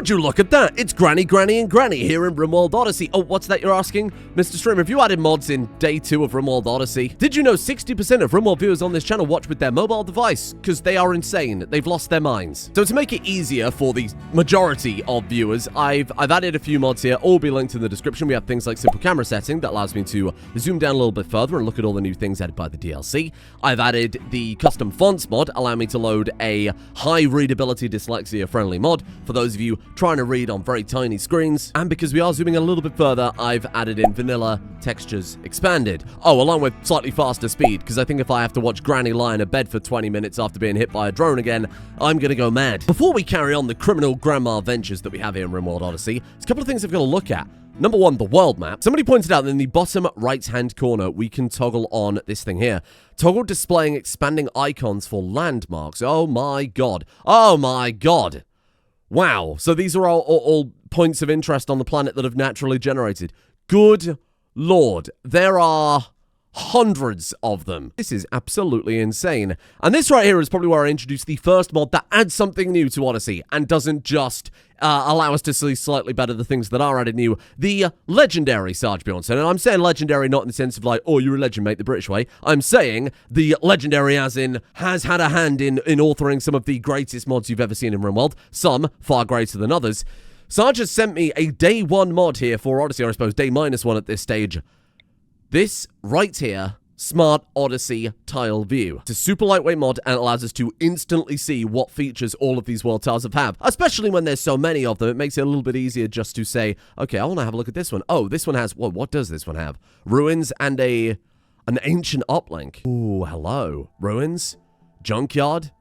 Would you look at that? It's Granny, Granny, and Granny here in Rimworld Odyssey. Oh, what's that you're asking? Mr. Streamer, have you added mods in day 2 of Rimworld Odyssey? Did you know 60% of Rimworld viewers on this channel watch with their mobile device? Because they are insane. They've lost their minds. So to make it easier for the majority of viewers, I've added a few mods here. All be linked in the description. We have things like simple camera setting that allows me to zoom down a little bit further and look at all the new things added by the DLC. I've added the custom fonts mod, allowing me to load a high readability dyslexia friendly mod for those of you trying to read on very tiny screens. And because we are zooming a little bit further, I've added in vanilla textures expanded. Oh, along with slightly faster speed, because I think if I have to watch Granny lie in a bed for 20 minutes after being hit by a drone again, I'm gonna go mad. Before we carry on the criminal grandma ventures that we have here in Rimworld Odyssey, there's a couple of things I've got to look at. Number one, the world map. Somebody pointed out that in the bottom right-hand corner, we can toggle on this thing here. Toggle displaying expanding icons for landmarks. Oh my god. Oh my god. Wow. So these are all points of interest on the planet that have naturally generated. Good lord. There are hundreds of them. This is absolutely insane. And this right here is probably where I introduced the first mod that adds something new to Odyssey and doesn't just allow us to see slightly better the things that are added new. The legendary Sarge Bjornsson. And I'm saying legendary not in the sense of like, oh, you're a legend, mate, the British way. I'm saying the legendary as in has had a hand in authoring some of the greatest mods you've ever seen in Rimworld. Some far greater than others. Sarge has sent me a day 1 mod here for Odyssey, or I suppose day -1 at this stage. This right here, Smart Odyssey Tile View. It's a super lightweight mod and it allows us to instantly see what features all of these world tiles have. Especially when there's so many of them, it makes it a little bit easier just to say, okay, I want to have a look at this one. Oh, this one has, well, what does this one have? Ruins and an ancient uplink. Ooh, hello. Ruins, junkyard,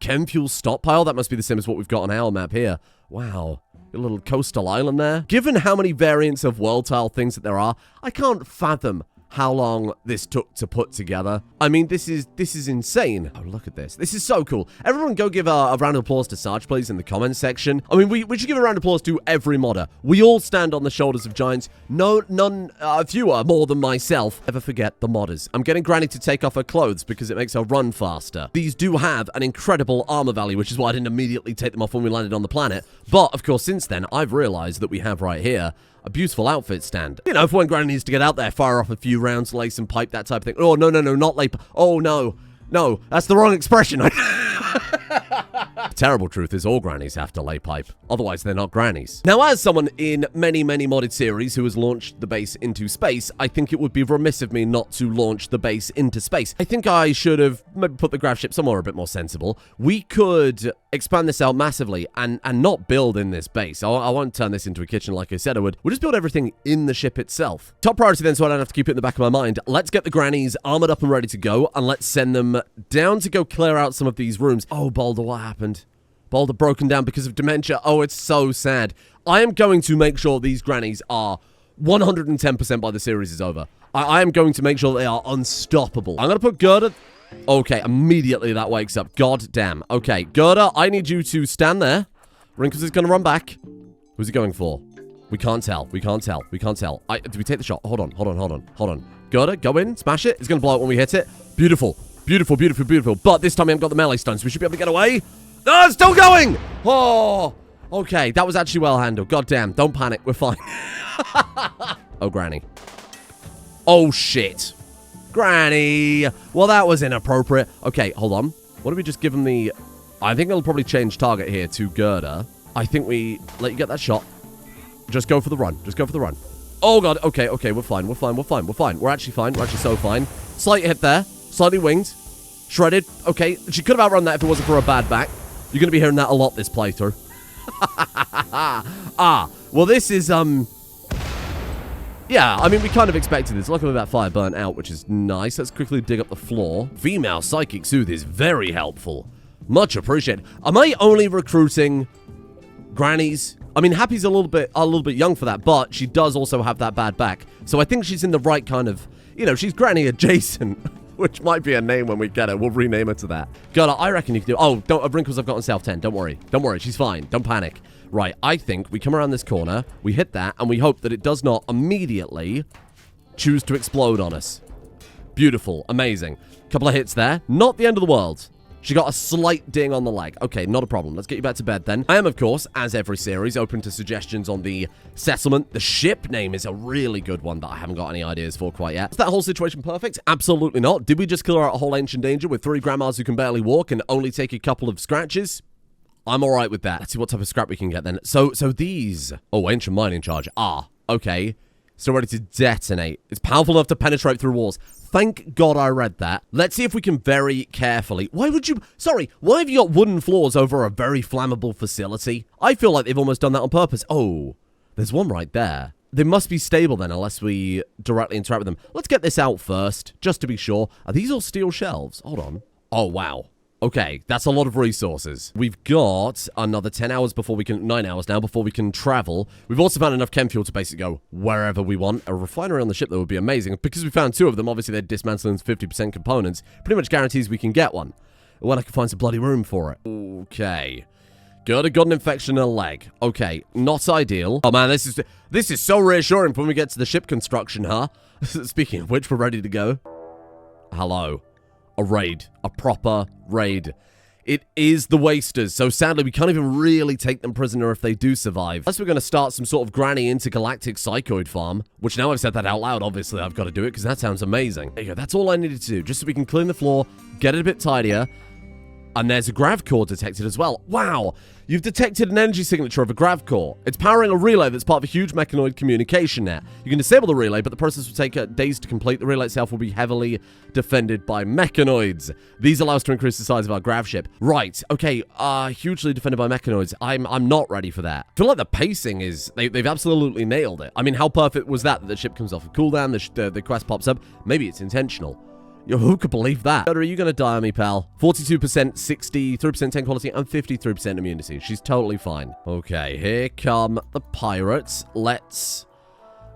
chem fuel stockpile. That must be the same as what we've got on our map here. Wow. A little coastal island there. Given how many variants of world tile things that there are, I can't fathom how long this took to put together. I mean, this is insane. Oh, look at this. This is so cool. Everyone go give a round of applause to Sarge, please, in the comments section. I mean, we should give a round of applause to every modder. We all stand on the shoulders of giants. None fewer more than myself ever forget the modders. I'm getting Granny to take off her clothes because it makes her run faster. These do have an incredible armor value, which is why I didn't immediately take them off when we landed on the planet. But, of course, since then, I've realized that we have right here a beautiful outfit stand. You know, if when Granny needs to get out there, fire off a few rounds, lay some pipe, that type of thing. Oh, no, not lay pipe. Oh, no. No, that's the wrong expression. The terrible truth is all grannies have to lay pipe. Otherwise, they're not grannies. Now, as someone in many modded series who has launched the base into space, I think it would be remiss of me not to launch the base into space. I think I should have maybe put the grav ship somewhere a bit more sensible. We could expand this out massively and not build in this base. I won't turn this into a kitchen like I said I would. We'll just build everything in the ship itself. Top priority then, so I don't have to keep it in the back of my mind. Let's get the grannies armored up and ready to go, and let's send them down to go clear out some of these rooms. Oh, Boulder, what happened? Boulder broken down because of dementia. Oh, it's so sad. I am going to make sure these grannies are 110% by the series is over. I am going to make sure they are unstoppable. I'm going to put Gerda. Okay, immediately that wakes up. God damn. Okay, Gerda, I need you to stand there. Wrinkles is going to run back. Who's he going for? We can't tell. We can't tell. We can't tell. Did we take the shot? Hold on. Gerda, go in. Smash it. It's going to blow up when we hit it. Beautiful. Beautiful. But this time we haven't got the melee stun, so we should be able to get away. No, it's still going! Oh, okay. That was actually well handled. God damn. Don't panic. We're fine. Oh, Granny. Oh, shit. Granny. Well, that was inappropriate. Okay, hold on. What do we just give him the... I think it'll probably change target here to Gerda. I think we let you get that shot. Just go for the run. Oh, God. Okay. We're fine. We're actually fine. We're actually so fine. Slight hit there. Slightly winged. Shredded. Okay. She could have outrun that if it wasn't for her bad back. You're going to be hearing that a lot this playthrough. Well, this is, yeah, I mean, we kind of expected this. Luckily, that fire burnt out, which is nice. Let's quickly dig up the floor. Female Psychic Soothe is very helpful. Much appreciated. Am I only recruiting grannies? I mean, Happy's a little bit young for that, but she does also have that bad back. So I think she's in the right kind of, you know, she's granny adjacent. Which might be a name when we get her. We'll rename her to that. God, I reckon you can do... Oh, don't... Wrinkles I've got on South 10. Don't worry. She's fine. Don't panic. Right, I think we come around this corner, we hit that, and we hope that it does not immediately choose to explode on us. Beautiful. Amazing. Couple of hits there. Not the end of the world. She got a slight ding on the leg. Okay, not a problem. Let's get you back to bed then. I am, of course, as every series, open to suggestions on the settlement. The ship name is a really good one that I haven't got any ideas for quite yet. Is that whole situation perfect? Absolutely not. Did we just clear out a whole ancient danger with 3 grandmas who can barely walk and only take a couple of scratches? I'm all right with that. Let's see what type of scrap we can get then. So these... Oh, ancient mining charge. Ah, okay. Still ready to detonate. It's powerful enough to penetrate through walls. Thank God I read that. Let's see if we can very carefully... Why have you got wooden floors over a very flammable facility? I feel like they've almost done that on purpose. Oh, there's one right there. They must be stable then, unless we directly interact with them. Let's get this out first, just to be sure. Are these all steel shelves? Hold on. Oh, wow. Okay, that's a lot of resources. We've got another 10 hours before we can... 9 hours now before we can travel. We've also found enough chem fuel to basically go wherever we want. A refinery on the ship, that would be amazing. Because we found 2 of them, obviously they're dismantling 50% components. Pretty much guarantees we can get one. When I can find some bloody room for it. Okay. Got an infection in a leg. Okay, not ideal. Oh man, this is so reassuring when we get to the ship construction, huh? Speaking of which, we're ready to go. Hello. A raid. A proper raid. It is the Wasters, so sadly we can't even really take them prisoner if they do survive. Unless we're going to start some sort of granny intergalactic psychoid farm, which now I've said that out loud, obviously I've got to do it because that sounds amazing. There you go, that's all I needed to do, just so we can clean the floor, get it a bit tidier. And there's a grav core detected as well. Wow! You've detected an energy signature of a grav core. It's powering a relay that's part of a huge mechanoid communication net. You can disable the relay, but the process will take days to complete. The relay itself will be heavily defended by mechanoids. These allow us to increase the size of our grav ship. Right, okay, hugely defended by mechanoids. I'm not ready for that. I feel like the pacing is... They've absolutely nailed it. I mean, how perfect was that the ship comes off a cooldown, the quest pops up? Maybe it's intentional. Yo, who could believe that? Are you gonna die on me, pal? 42%, 63% 10 quality, and 53% immunity. She's totally fine. Okay, here come the pirates. I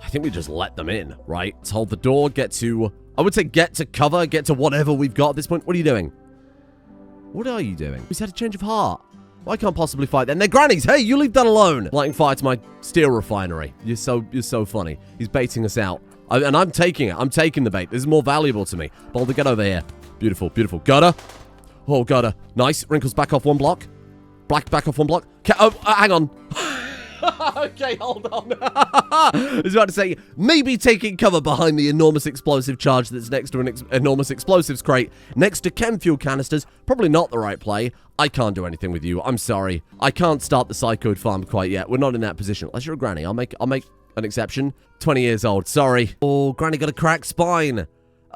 think we just let them in, right? Let's hold the door, get to... I would say get to cover, get to whatever we've got at this point. What are you doing? What are you doing? He's had a change of heart. Well, I can't possibly fight then. They're grannies. Hey, you leave that alone. Lighting fire to my steel refinery. You're so funny. He's baiting us out. And I'm taking it. I'm taking the bait. This is more valuable to me. Boulder, get over here. Beautiful, beautiful. Gutter. Oh, gutter. Nice. Wrinkles back off 1 block. Black back off 1 block. Hang on. Okay, hold on. I was about to say, maybe taking cover behind the enormous explosive charge that's next to an enormous explosives crate, next to chem fuel canisters, probably not the right play. I can't do anything with you. I'm sorry. I can't start the psychoid farm quite yet. We're not in that position. Unless you're a granny. I'll make an exception. 20 years old. Sorry. Oh, Granny got a cracked spine.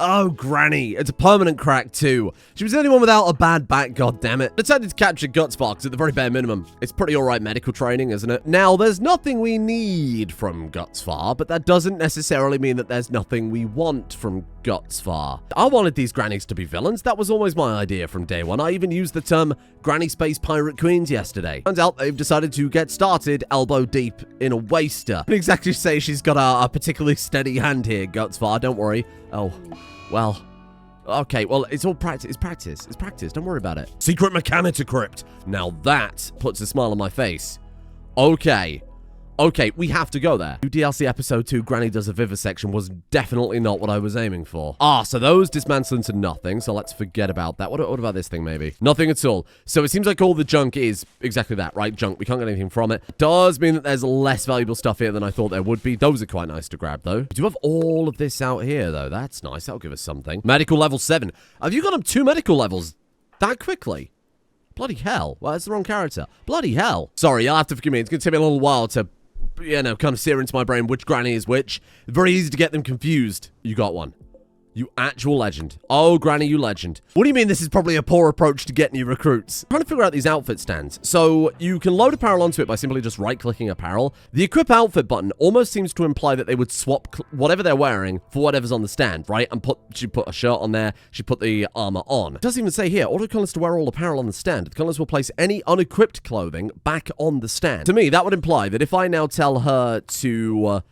Oh, Granny. It's a permanent crack, too. She was the only one without a bad back, goddammit. Decided to capture gut sparks at the very bare minimum. It's pretty alright medical training, isn't it? Now, there's nothing we need from Gutsfar, but that doesn't necessarily mean that there's nothing we want from Gutsfar. I wanted these grannies to be villains. That was always my idea from day one. I even used the term Granny Space Pirate Queens yesterday. Turns out they've decided to get started elbow deep in a waster. I didn't exactly say she's got a particularly steady hand here, Gutsfar. Don't worry. Oh, well, okay, well, it's all practice. It's practice. It's practice. Don't worry about it. Secret mechanics crypt. Now that puts a smile on my face. Okay. Okay, we have to go there. DLC episode 2, Granny Does a Vivisection was definitely not what I was aiming for. Ah, so those dismantle into nothing, so let's forget about that. What about this thing, maybe? Nothing at all. So it seems like all the junk is exactly that, right? Junk. We can't get anything from it. Does mean that there's less valuable stuff here than I thought there would be. Those are quite nice to grab, though. We do have all of this out here, though. That's nice. That'll give us something. Medical level 7. Have you got up 2 medical levels that quickly? Bloody hell. Well, that's the wrong character. Bloody hell. Sorry, you'll have to forgive me. It's going to take me a little while to... you know, kind of sear into my brain which granny is which. Very easy to get them confused. You got one. You actual legend. Oh, Granny, you legend. What do you mean this is probably a poor approach to get new recruits? I'm trying to figure out these outfit stands. So you can load apparel onto it by simply just right-clicking apparel. The equip outfit button almost seems to imply that they would swap whatever they're wearing for whatever's on the stand, right? And she put a shirt on there. She put the armor on. It doesn't even say here, autocolorist to wear all apparel on the stand. The colorist will place any unequipped clothing back on the stand. To me, that would imply that if I now tell her to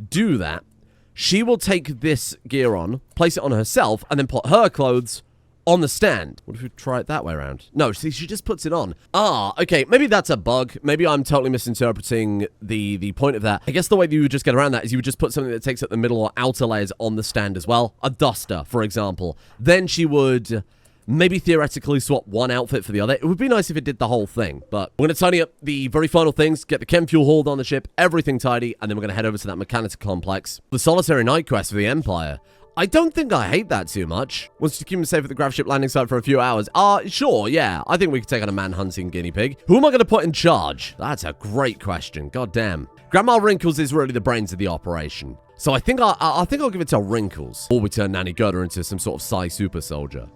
do that, she will take this gear on, place it on herself, and then put her clothes on the stand. What if we try it that way around? No, see, she just puts it on. Ah, okay, maybe that's a bug. Maybe I'm totally misinterpreting the point of that. I guess the way that you would just get around that is you would just put something that takes up the middle or outer layers on the stand as well. A duster, for example. Then she would maybe theoretically swap one outfit for the other. It would be nice if it did the whole thing, but we're going to tidy up the very final things, get the chem fuel hauled on the ship, everything tidy, and then we're going to head over to that mechanics complex. The solitary night quest for the Empire. I don't think I hate that too much. Wants to keep him safe at the grav ship landing site for a few hours. Sure, yeah. I think we could take on a man-hunting guinea pig. Who am I going to put in charge? That's a great question. God damn. Grandma Wrinkles is really the brains of the operation. So I think I'll give it to Wrinkles. Or we turn Nanny Gerda into some sort of Psy super soldier.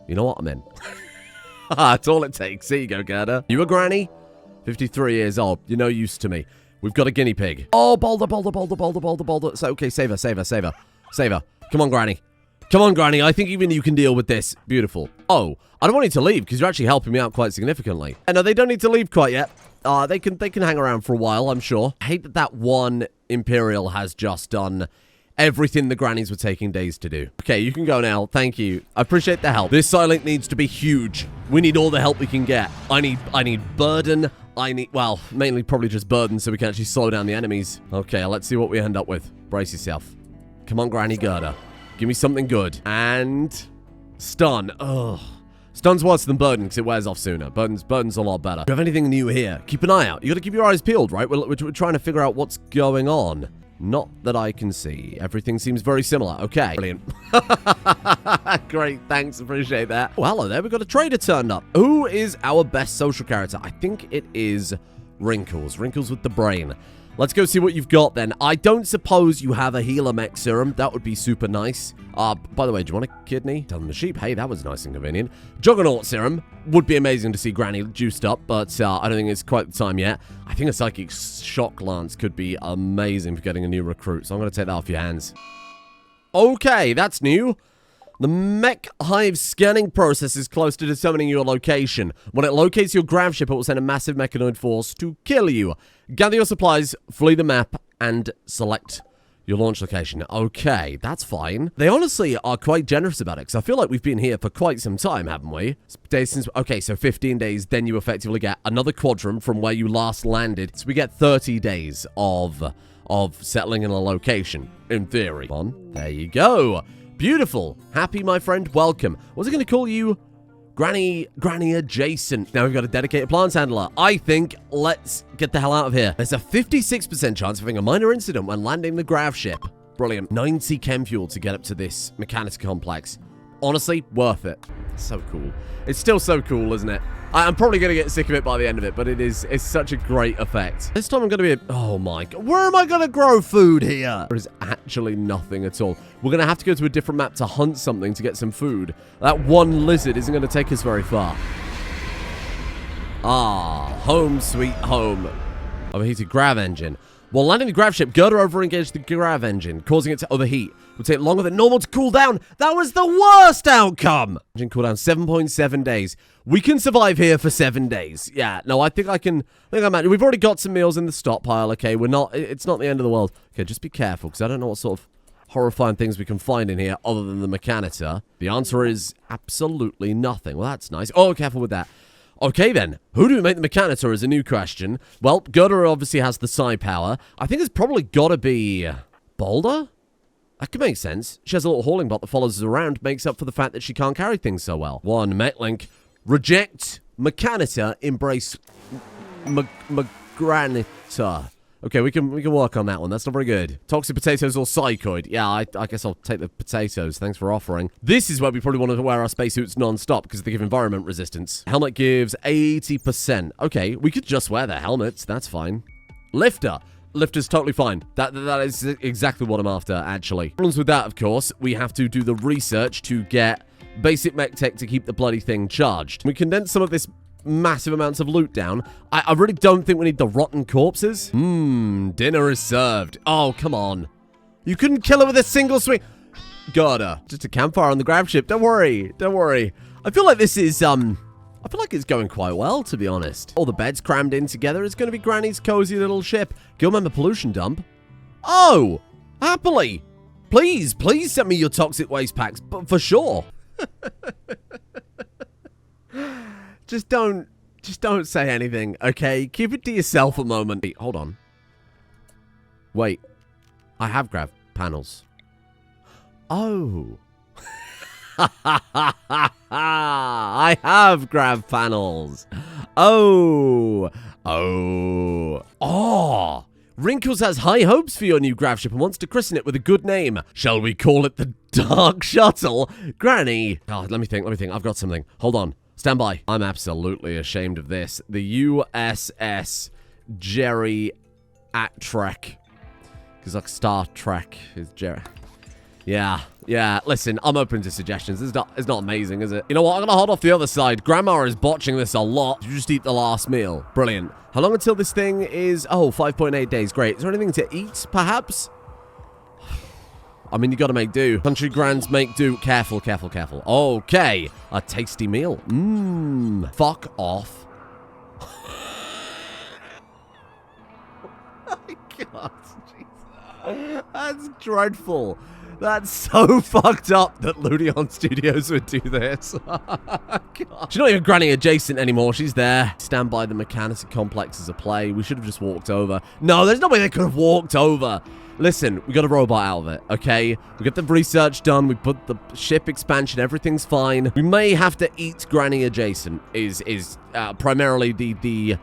You know what I mean? That's all it takes. Here you go, Gerda. You a granny? 53 years old. You're no use to me. We've got a guinea pig. Oh, boulder. So, okay, save her. Come on, Granny. Come on, Granny. I think even you can deal with this. Beautiful. Oh, I don't want you to leave because you're actually helping me out quite significantly. And no, they don't need to leave quite yet. They can hang around for a while, I'm sure. I hate that one Imperial has just done everything the grannies were taking days to do. Okay, you can go now. Thank you. I appreciate the help. This Silink needs to be huge. We need all the help we can get. I need burden. Well, mainly probably just burden so we can actually slow down the enemies. Okay, let's see what we end up with. Brace yourself. Come on, Granny Gerda. Give me something good. And stun. Ugh. Stun's worse than burden because it wears off sooner. Burden's a lot better. Do you have anything new here? Keep an eye out. You got to keep your eyes peeled, right? We're trying to figure out what's going on. Not that I can see. Everything seems very similar. Okay. Brilliant. Great. Thanks. Appreciate that. Oh, hello there. We've got a trader turned up. Who is our best social character? I think it is Wrinkles. Wrinkles with the brain. Let's go see what you've got then. I don't suppose you have a healer mech serum. That would be super nice. By the way, do you want a kidney? Done the sheep. Hey, that was nice and convenient. Juggernaut serum. Would be amazing to see Granny juiced up, but I don't think it's quite the time yet. I think a psychic shock lance could be amazing for getting a new recruit, so I'm going to take that off your hands. Okay, that's new. The mech hive scanning process is close to determining your location. When it locates your grav ship, it will send a massive mechanoid force to kill you. Gather your supplies, flee the map, and select your launch location. Okay, that's fine. They honestly are quite generous about it, because I feel like we've been here for quite some time, haven't we? Okay, so 15 days, then you effectively get another quadrant from where you last landed. So we get 30 days of settling in a location, in theory. Come on, there you go. Beautiful. Happy, my friend. Welcome. What's it going to call you? Granny adjacent. Now we've got a dedicated plants handler. I think let's get the hell out of here. There's a 56% chance of having a minor incident when landing the grav ship. Brilliant. 90 chem fuel to get up to this mechanics complex. Honestly, worth it. So cool. It's still so cool, isn't it? I'm probably going to get sick of it by the end of it, but it's such a great effect. This time I'm going to be oh my god. Where am I going to grow food here? There is actually nothing at all. We're going to have to go to a different map to hunt something to get some food. That one lizard isn't going to take us very far. Home sweet home. Overheated grav engine. While landing the grav ship, Gerda overengaged the grav engine, causing it to overheat. It would take longer than normal to cool down. That was the worst outcome! Engine cooldown 7.7 days. We can survive here for 7 days. Yeah, no, I think I'm we've already got some meals in the stockpile, okay? It's not the end of the world. Okay, just be careful, because I don't know what sort of horrifying things we can find in here other than the mechanitor. The answer is absolutely nothing. Well, that's nice. Oh, careful with that. Okay, then. Who do we make the mechanitor is a new question. Well, Gerda obviously has the psi power. I think it's probably got to be Boulder? That could make sense. She has a little hauling bot that follows us around, makes up for the fact that she can't carry things so well. 1, mechlink. Reject mechanitor, embrace mechanitor. Okay, we can work on that one. That's not very good. Toxic potatoes or psychoid. Yeah, I guess I'll take the potatoes. Thanks for offering. This is where we probably want to wear our spacesuits non-stop because they give environment resistance. Helmet gives 80%. Okay, we could just wear the helmets. That's fine. Lifter. Lifter's totally fine. That is exactly what I'm after, actually. Problems with that, of course, we have to do the research to get basic mech tech to keep the bloody thing charged. We condense some of this massive amounts of loot down. I really don't think we need the rotten corpses. Dinner is served. Oh, come on. You couldn't kill it with a single swing. Gerda. Just a campfire on the grav ship. Don't worry. Don't worry. I feel like this is, I feel like it's going quite well, to be honest. All the beds crammed in together. It's going to be Granny's cozy little ship. Go remember pollution dump. Oh, happily. Please send me your toxic waste packs, but for sure. Just don't say anything, okay? Keep it to yourself a moment. Wait, hold on. Wait. I have grav panels. Oh. I have grav panels. Oh. Wrinkles has high hopes for your new grav ship and wants to christen it with a good name. Shall we call it the Dark Shuttle? Granny. Oh, let me think. I've got something. Hold on. Stand by. I'm absolutely ashamed of this. The USS geriatric. Because like Star Trek is Yeah. Listen, I'm open to suggestions. It's not amazing, is it? You know what? I'm going to hold off the other side. Grandma is botching this a lot. Did you just eat the last meal? Brilliant. How long until this thing is... Oh, 5.8 days. Great. Is there anything to eat, perhaps? I mean, you got to make do. Country grands make do. Careful. Okay. A tasty meal. Fuck off. Oh my God. Jesus. That's dreadful. That's so fucked up that Ludion Studios would do this. She's not even granny adjacent anymore. She's there. Stand by the mechanics complex as a play. We should have just walked over. No, there's no way they could have walked over. Listen, we got a robot out of it, okay? We got the research done. We put the ship expansion. Everything's fine. We may have to eat granny adjacent is primarily the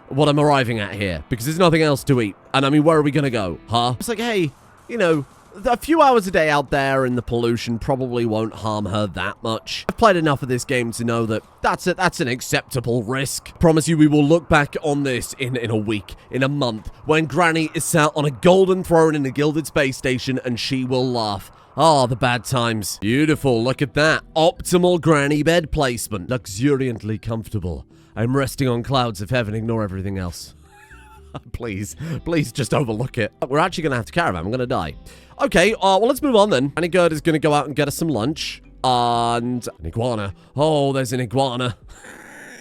what I'm arriving at here. Because there's nothing else to eat. And I mean, where are we going to go? Huh? It's like, hey, you know... A few hours a day out there in the pollution probably won't harm her that much. I've played enough of this game to know that that's an acceptable risk. Promise you we will look back on this in a week, in a month, when Granny is sat on a golden throne in a gilded space station and she will laugh. Ah, the bad times. Beautiful, look at that. Optimal Granny bed placement. Luxuriantly comfortable. I'm resting on clouds of heaven, ignore everything else. Please just overlook it. We're actually going to have to caravan. I'm going to die. Okay, well, let's move on then. Annie Gerd is going to go out and get us some lunch. And an iguana. Oh, there's an iguana.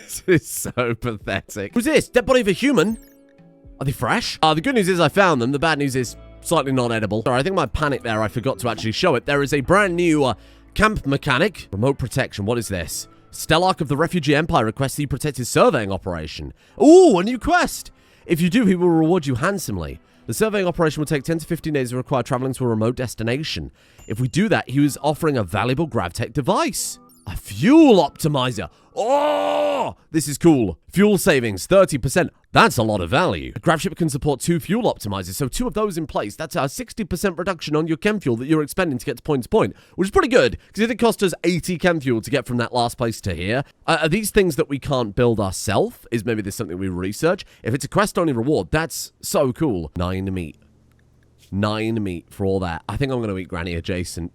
This is so pathetic. Who's this? Dead body of a human? Are they fresh? The good news is I found them. The bad news is slightly not edible. Sorry, I think my panic there, I forgot to actually show it. There is a brand new camp mechanic. Remote protection. What is this? Stellarch of the Refugee Empire requests that you protect his surveying operation. Ooh, a new quest. If you do, he will reward you handsomely. The surveying operation will take 10 to 15 days and require traveling to a remote destination. If we do that, he was offering a valuable GravTech device. A fuel optimizer. Oh, this is cool. Fuel savings, 30%. That's a lot of value. The GravShip can support 2 fuel optimizers, so 2 of those in place. That's a 60% reduction on your chem fuel that you're expending to get to point, which is pretty good, because it did cost us 80 chem fuel to get from that last place to here. Are these things that we can't build ourselves? Is maybe there's something we research? If it's a quest-only reward, that's so cool. 9 meat. 9 meat for all that. I think I'm going to eat Granny adjacent.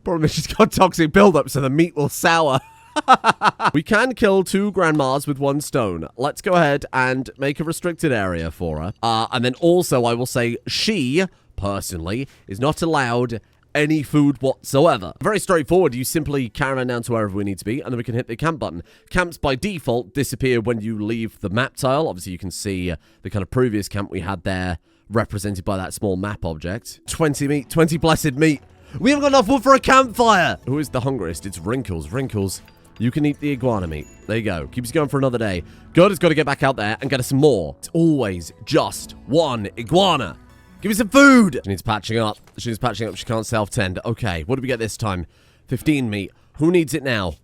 Problem is she's got toxic buildup, so the meat will sour. We can kill 2 grandmas with 1 stone. Let's go ahead and make a restricted area for her. And then also, I will say, she, personally, is not allowed any food whatsoever. Very straightforward. You simply caravan down to wherever we need to be, and then we can hit the camp button. Camps, by default, disappear when you leave the map tile. Obviously, you can see the kind of previous camp we had there, represented by that small map object. 20 meat. 20 blessed meat. We haven't got enough wood for a campfire! Who is the hungriest? It's Wrinkles. Wrinkles, you can eat the iguana meat. There you go. Keeps going for another day. God has got to get back out there and get us some more. It's always just 1 iguana. Give me some food! She needs patching up. She can't self-tend. Okay, what do we get this time? 15 meat. Who needs it now?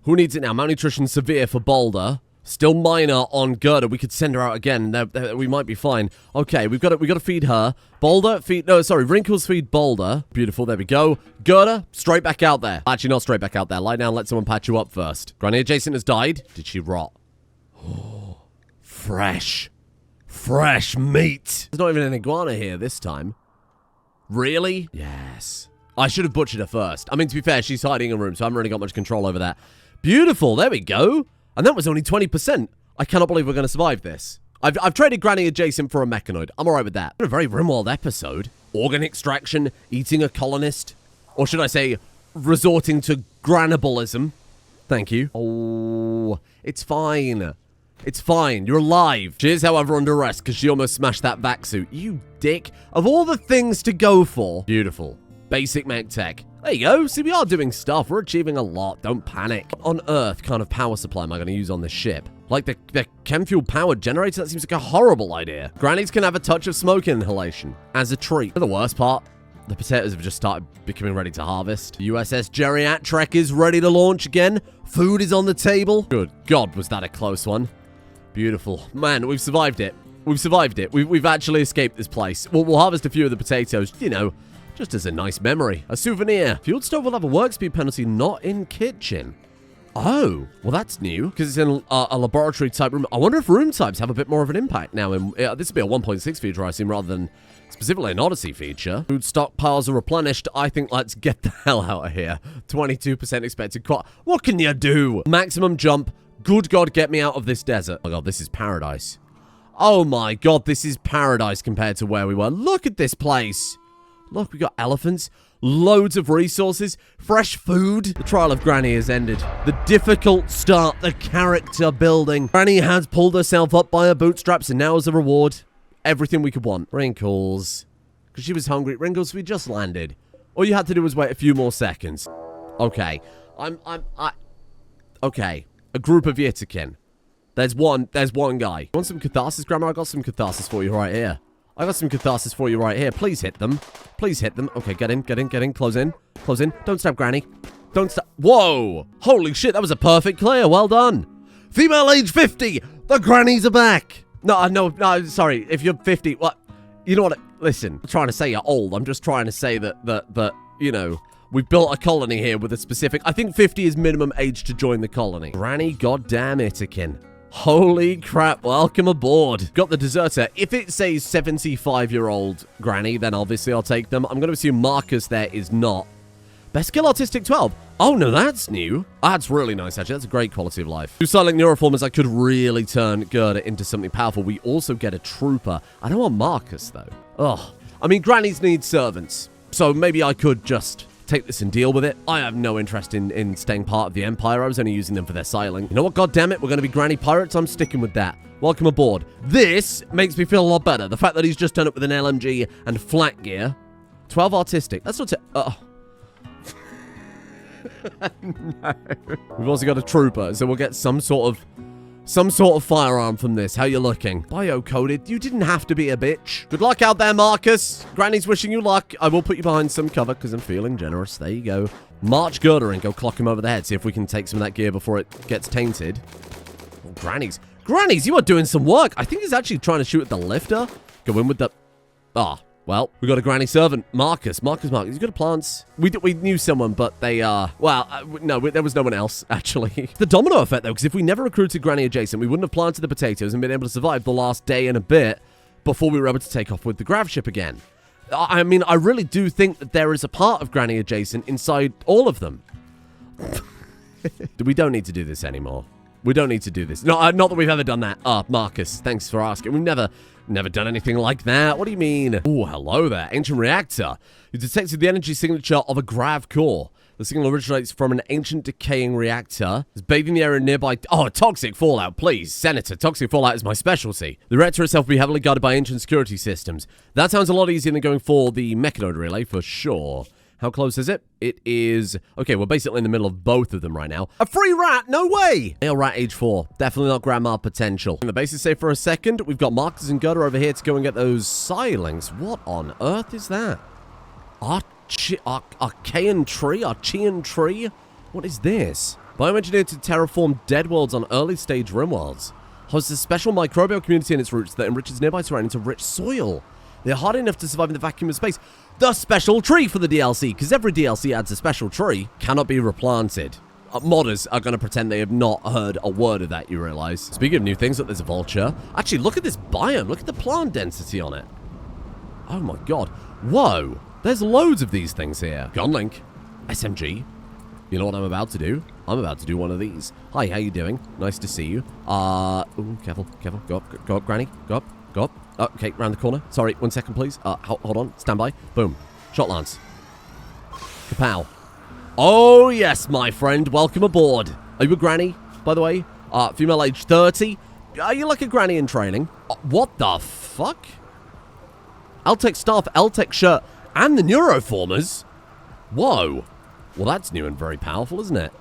Malnutrition severe for Boulder. Still minor on Gerda. We could send her out again. We might be fine. Okay, we got to feed her. Wrinkles feed Boulder. Beautiful, there we go. Gerda, straight back out there. Actually, not straight back out there. Lie down, let someone patch you up first. Granny adjacent has died. Did she rot? Oh, fresh meat. There's not even an iguana here this time. Really? Yes. I should have butchered her first. I mean, to be fair, she's hiding in a room, so I haven't really got much control over that. Beautiful, there we go. And that was only 20%. I cannot believe we're going to survive this. I've traded Granny adjacent for a mechanoid. I'm alright with that. A very Rimworld episode. Organ extraction, eating a colonist. Or should I say, resorting to granibalism. Thank you. Oh, it's fine. It's fine. You're alive. She is, however, under arrest because she almost smashed that vac suit. You dick. Of all the things to go for. Beautiful. Basic mech tech. There you go. See, we are doing stuff. We're achieving a lot. Don't panic. On Earth, kind of power supply am I going to use on this ship? Like the chem fuel powered generator? That seems like a horrible idea. Grannies can have a touch of smoke inhalation as a treat. The worst part, The potatoes have just started becoming ready to harvest. USS Geriatric is ready to launch again. Food is on the table. Good God, was that a close one. Beautiful. Man, we've survived it. We've survived it. We've actually escaped this place. We'll harvest a few of the potatoes, you know, just as a nice memory. A souvenir. Fueled stove will have a work speed penalty, not in kitchen. Oh, well, that's new, because it's in a laboratory type room. I wonder if room types have a bit more of an impact now. This would be a 1.6 feature, I assume, rather than specifically an Odyssey feature. Food stockpiles are replenished. I think let's get the hell out of here. 22% expected quad. What can you do? Maximum jump. Good God, get me out of this desert. Oh, God, this is paradise. Oh, my God, this is paradise compared to where we were. Look at this place. Look, we got elephants. Loads of resources, fresh food. The trial of Granny has ended. The difficult start, the character building. Granny has pulled herself up by her bootstraps, and now as a reward, everything we could want. Wrinkles. Because she was hungry. Wrinkles, we just landed. All you had to do was wait a few more seconds. Okay. Okay. A group of Yitakin. There's one guy. You want some catharsis, Grandma? I got some catharsis for you right here. I got some catharsis for you right here. Please hit them. Please hit them. Okay, get in. Close in. Close in. Don't stab Granny. Don't stab. Whoa! Holy shit, that was a perfect clear. Well done. Female age 50. The grannies are back. No, sorry. If you're 50, what? You know what? Listen, I'm trying to say you're old. I'm just trying to say that you know, we've built a colony here with a specific... I think 50 is minimum age to join the colony. Granny goddamn Itakin. Holy crap, welcome aboard. Got the deserter. If it says 75-year-old Granny, then obviously I'll take them. I'm going to assume Marcus there is not. Best skill autistic 12. Oh, no, that's new. That's really nice, actually. That's a great quality of life. Two silent neuroformers, I could really turn Gerda into something powerful. We also get a trooper. I don't want Marcus, though. Ugh. I mean, Grannies need servants. So maybe I could just... take this and deal with it. I have no interest in staying part of the Empire. I was only using them for their sailing. You know what? God damn it. We're going to be Granny Pirates. I'm sticking with that. Welcome aboard. This makes me feel a lot better. The fact that he's just done it with an LMG and flat gear. 12 artistic. That's not... No. We've also got a trooper, so we'll get some sort of firearm from this. How you looking? Bio-coded. You didn't have to be a bitch. Good luck out there, Marcus. Granny's wishing you luck. I will put you behind some cover because I'm feeling generous. There you go. March Girder and go clock him over the head. See if we can take some of that gear before it gets tainted. Oh, Granny's. Granny's, you are doing some work. I think he's actually trying to shoot at the lifter. Go in with the... Well, we got a Granny servant. Marcus. He's got plants. We knew someone, but they no, there was no one else, actually. The domino effect, though, because if we never recruited Granny adjacent, we wouldn't have planted the potatoes and been able to survive the last day and a bit before we were able to take off with the grav ship again. I mean, I really do think that there is a part of Granny adjacent inside all of them. We don't need to do this anymore. We don't need to do this. No, not that we've ever done that. Marcus, thanks for asking. We've never done anything like that. What do you mean? Oh, hello there. Ancient reactor. You detected the energy signature of a grav core. The signal originates from an ancient decaying reactor. It's bathing the area nearby. Oh, toxic fallout, please. Senator, toxic fallout is my specialty. The reactor itself will be heavily guarded by ancient security systems. That sounds a lot easier than going for the mechanoid relay, for sure. How close is it? It is... Okay, we're basically in the middle of both of them right now. A free rat? No way! Male rat age 4. Definitely not grandma potential. The base is safe for a second. We've got Marcus and Gerda over here to go and get those silings. What on earth is that? Archaean tree? What is this? Bioengineered to terraform dead worlds on early stage Rimworlds. Hosts a special microbial community in its roots that enriches nearby terrain into rich soil. They're hard enough to survive in the vacuum of space. The special tree for the DLC, because every DLC adds a special tree, cannot be replanted. Modders are going to pretend they have not heard a word of that, you realize. Speaking of new things, look, there's a vulture. Actually, look at this biome. Look at the plant density on it. Oh my god. Whoa. There's loads of these things here. Gunlink. SMG. You know what I'm about to do? I'm about to do one of these. Hi, how you doing? Nice to see you. Ooh, careful. Go up, Granny. Go up. Okay, round the corner. Sorry, 1 second, please. Hold on. Stand by. Boom. Shot lance. Kapow. Oh, yes, my friend. Welcome aboard. Are you a Granny, by the way? Female age 30. Are you like a Granny in training? What the fuck? L-Tech staff, L-Tech shirt, and the neuroformers? Whoa. Well, that's new and very powerful, isn't it?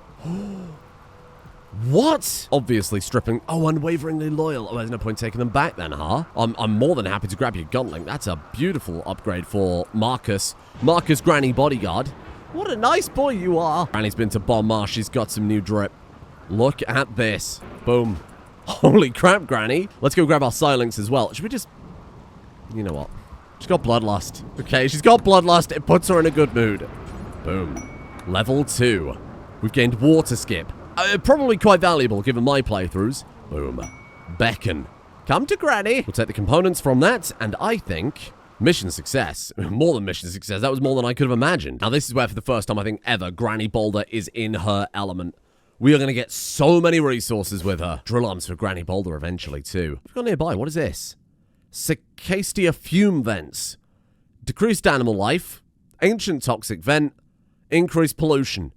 What? Obviously stripping. Oh, unwaveringly loyal. Oh, there's no point taking them back then, huh? I'm more than happy to grab your gallanting. That's a beautiful upgrade for Marcus. Marcus Granny Bodyguard. What a nice boy you are. Granny's been to Bon Marsh. She's got some new drip. Look at this. Boom. Holy crap, Granny. Let's go grab our Silinx as well. Should we just... You know what? She's got Bloodlust. Okay, she's got Bloodlust. It puts her in a good mood. Boom. Level 2. We've gained Water Skip. Probably quite valuable given my playthroughs. Boom. Beckon. Come to Granny. We'll take the components from that, and I think... Mission success. More than mission success. That was more than I could have imagined. Now, this is where, for the first time, I think, ever, Granny Boulder is in her element. We are going to get so many resources with her. Drill arms for Granny Boulder eventually, too. We've got nearby. What is this? Cicastia fume vents. Decreased animal life. Ancient toxic vent. Increased pollution.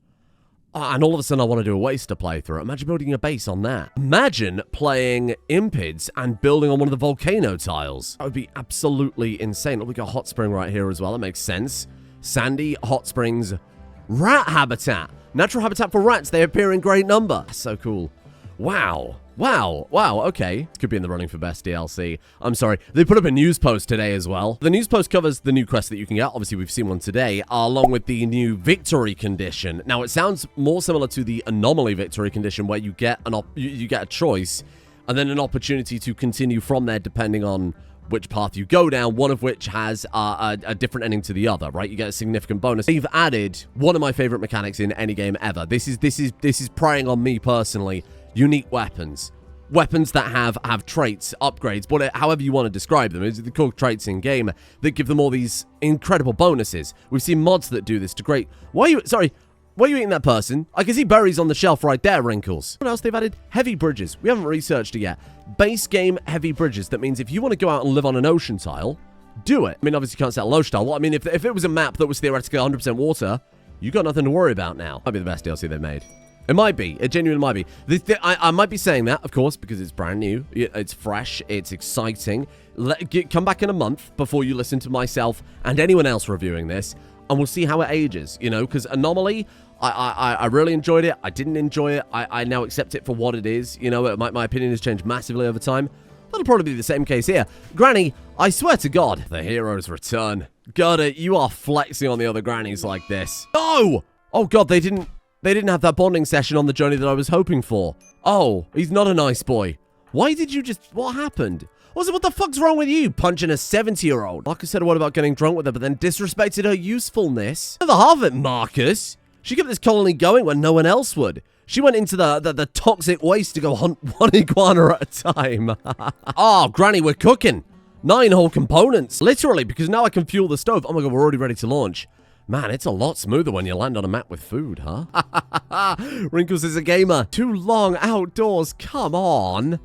And all of a sudden I want to do a waster playthrough. Imagine building a base on that. Imagine playing Impids and building on one of the volcano tiles. That would be absolutely insane. Oh, we got a hot spring right here as well. That makes sense. Sandy, hot springs, rat habitat. Natural habitat for rats. They appear in great number. That's so cool. Wow. Wow. Wow. Okay. Could be in the running for best DLC. I'm sorry. They put up a news post today as well. The news post covers the new quest that you can get. Obviously, we've seen one today, along with the new victory condition. Now, it sounds more similar to the anomaly victory condition, where you get you get a choice and then an opportunity to continue from there depending on which path you go down, one of which has a different ending to the other, right? You get a significant bonus. They've added one of my favorite mechanics in any game ever. This is preying on me personally. Unique weapons. Weapons that have traits, upgrades, however you want to describe them. They're called traits in game that give them all these incredible bonuses. We've seen mods that do this to great... Why are you eating that person? I can see berries on the shelf right there, Wrinkles. What else they've added? Heavy bridges. We haven't researched it yet. Base game heavy bridges. That means if you want to go out and live on an ocean tile, do it. I mean, obviously you can't set a ocean tile. Well, I mean, if it was a map that was theoretically 100% water, you got nothing to worry about now. Might be the best DLC they've made. It might be. It genuinely might be. I might be saying that, of course, because it's brand new. It's fresh. It's exciting. Come back in a month before you listen to myself and anyone else reviewing this, and we'll see how it ages, you know, because Anomaly, I really enjoyed it. I didn't enjoy it. I now accept it for what it is. You know, my opinion has changed massively over time. That'll probably be the same case here. Granny, I swear to God, the heroes return. Got it. You are flexing on the other grannies like this. No! Oh, God, they didn't have that bonding session on the journey that I was hoping for. Oh, he's not a nice boy. Why did you just... What happened? What the fuck's wrong with you, punching a 70-year-old? Marcus said a word about getting drunk with her, but then disrespected her usefulness. The half of it, Marcus. She kept this colony going when no one else would. She went into the toxic waste to go hunt one iguana at a time. Oh, Granny, we're cooking. 9 whole components. Literally, because now I can fuel the stove. Oh my God, we're already ready to launch. Man, it's a lot smoother when you land on a map with food, huh? Wrinkles is a gamer. Too long outdoors. Come on.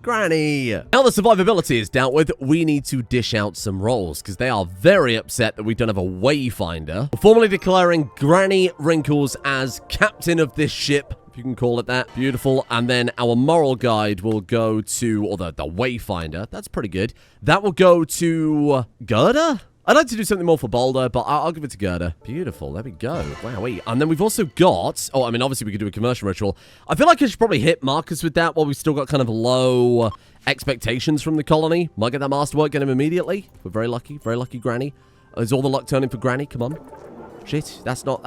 Granny. Now the survivability is dealt with, we need to dish out some roles, because they are very upset that we don't have a wayfinder. We're formally declaring Granny Wrinkles as captain of this ship, if you can call it that. Beautiful. And then our moral guide will go to, or the wayfinder. That's pretty good. That will go to Gerda? I'd like to do something more for Boulder, but I'll give it to Gerda. Beautiful. There we go. Wowee. And then we've also got... Oh, I mean, obviously we could do a conversion ritual. I feel like I should probably hit Marcus with that while we've still got kind of low expectations from the colony. Might get that masterwork, get him immediately. We're very lucky. Very lucky, Granny. Is all the luck turning for Granny? Come on. Shit. That's not...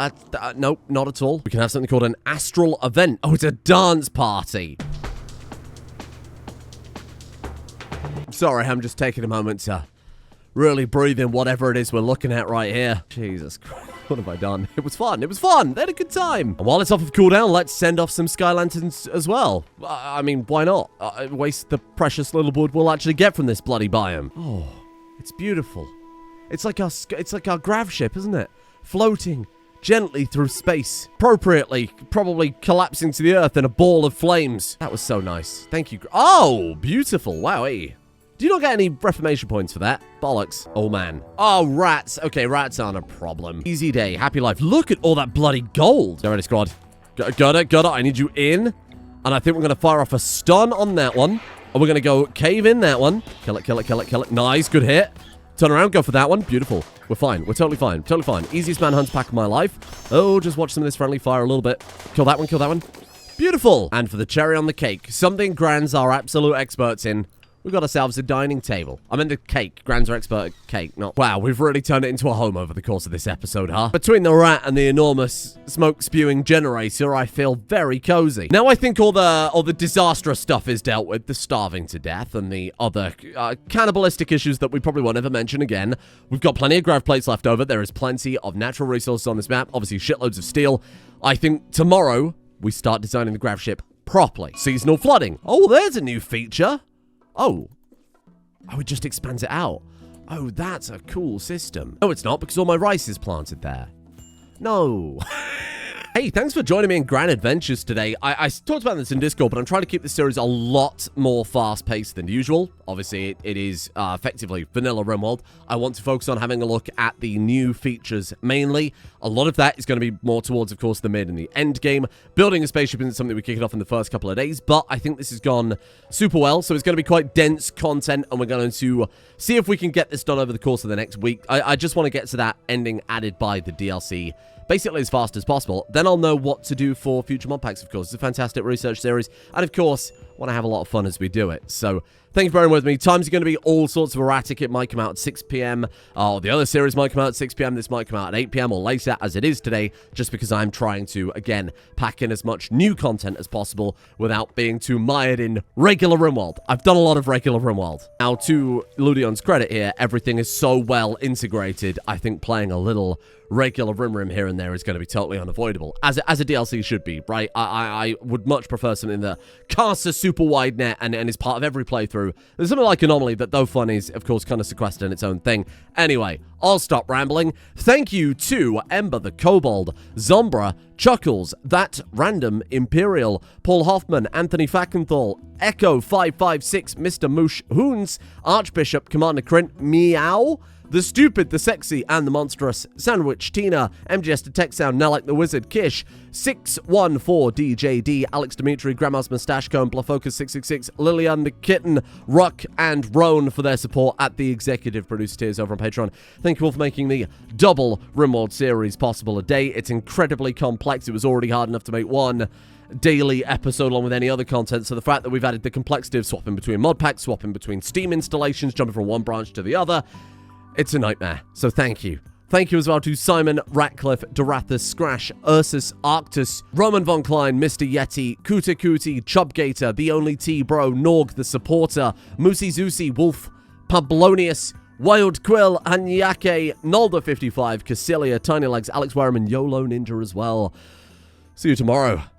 nope, not at all. We can have something called an astral event. Oh, it's a dance party. Sorry, I'm just taking a moment to... really breathe in whatever it is we're looking at right here. Jesus Christ, what have I done? It was fun. It was fun. They had a good time. And while it's off of cooldown, let's send off some sky lanterns as well. I mean, why not? Waste the precious little wood we'll actually get from this bloody biome. Oh, it's beautiful. It's like our grav ship, isn't it? Floating gently through space. Appropriately, probably collapsing to the earth in a ball of flames. That was so nice. Thank you. Oh, beautiful. Wowee. Do you not get any reformation points for that? Bollocks. Oh, man. Oh, rats. Okay, rats aren't a problem. Easy day. Happy life. Look at all that bloody gold. Get ready, squad. Got it. I need you in. And I think we're going to fire off a stun on that one. And we're going to go cave in that one. Kill it. Nice. Good hit. Turn around. Go for that one. Beautiful. We're fine. We're totally fine. Easiest manhunt pack of my life. Oh, just watch some of this friendly fire a little bit. Kill that one. Beautiful. And for the cherry on the cake, something Grans are absolute experts in, we've got ourselves a dining table. I mean the cake. Grans are expert at cake, not... Wow, we've really turned it into a home over the course of this episode, huh? Between the rat and the enormous smoke-spewing generator, I feel very cozy. Now I think all the disastrous stuff is dealt with, the starving to death and the other cannibalistic issues that we probably won't ever mention again. We've got plenty of grav plates left over. There is plenty of natural resources on this map. Obviously, shitloads of steel. I think tomorrow we start designing the grav ship properly. Seasonal flooding. Oh, there's a new feature. Oh, it just expands it out. Oh, that's a cool system. No, it's not, because all my rice is planted there. No. Hey, thanks for joining me in Gran Adventures today. I talked about this in Discord, but I'm trying to keep this series a lot more fast-paced than usual. Obviously, it is effectively vanilla Rimworld. I want to focus on having a look at the new features mainly. A lot of that is going to be more towards, of course, the mid and the end game. Building a spaceship isn't something we kick it off in the first couple of days, but I think this has gone super well, so it's going to be quite dense content, and we're going to see if we can get this done over the course of the next week. I just want to get to that ending added by the DLC basically as fast as possible. Then I'll know what to do for future mod packs, of course. It's a fantastic research series, and of course, want to have a lot of fun as we do it. So thank you for bearing with me. Times are going to be all sorts of erratic. It might come out at 6 p.m. The other series might come out at 6 p.m. This might come out at 8 p.m. or later, as it is today, just because I'm trying to, again, pack in as much new content as possible without being too mired in regular Rimworld. I've done a lot of regular Rimworld. Now, to Ludion's credit here, everything is so well integrated, I think playing a little regular Rim here and there is going to be totally unavoidable, as a DLC should be, right? I would much prefer something that casts a super wide net and is part of every playthrough. There's something like Anomaly that, though fun, is, of course, kind of sequestered in its own thing. Anyway, I'll stop rambling. Thank you to Ember the Kobold, Zombra, Chuckles, That Random, Imperial, Paul Hoffman, Anthony Fackenthal, Echo 556, Mr. Moosh, Hoons, Archbishop, Commander Krint, Meow, The Stupid, The Sexy, and The Monstrous, Sandwich, Tina, MGS to Tech Sound, Nelek the Wizard, Kish, 614DJD, Alex Dimitri, Grandma's Mustache Cone, Blufocus 666, Lillian the Kitten, Ruck, and Roan for their support at the executive producer tiers over on Patreon. Thank you all for making the double Rimworld series possible a day. It's incredibly complex. It was already hard enough to make one daily episode along with any other content, so the fact that we've added the complexity of swapping between mod packs, swapping between Steam installations, jumping from one branch to the other, it's a nightmare. So thank you. Thank you as well to Simon, Ratcliffe, Dorathus, Scrash, Ursus, Arctus, Roman Von Klein, Mr. Yeti, Kuta Kuti, Chubgator, The Only T-Bro, Norg, The Supporter, Moosey Zoosie, Wolf, Pablonius, Wild Quill, Anyake, Nolda55, Cassilia, Tiny Legs, Alex Wareham, and YOLO Ninja as well. See you tomorrow.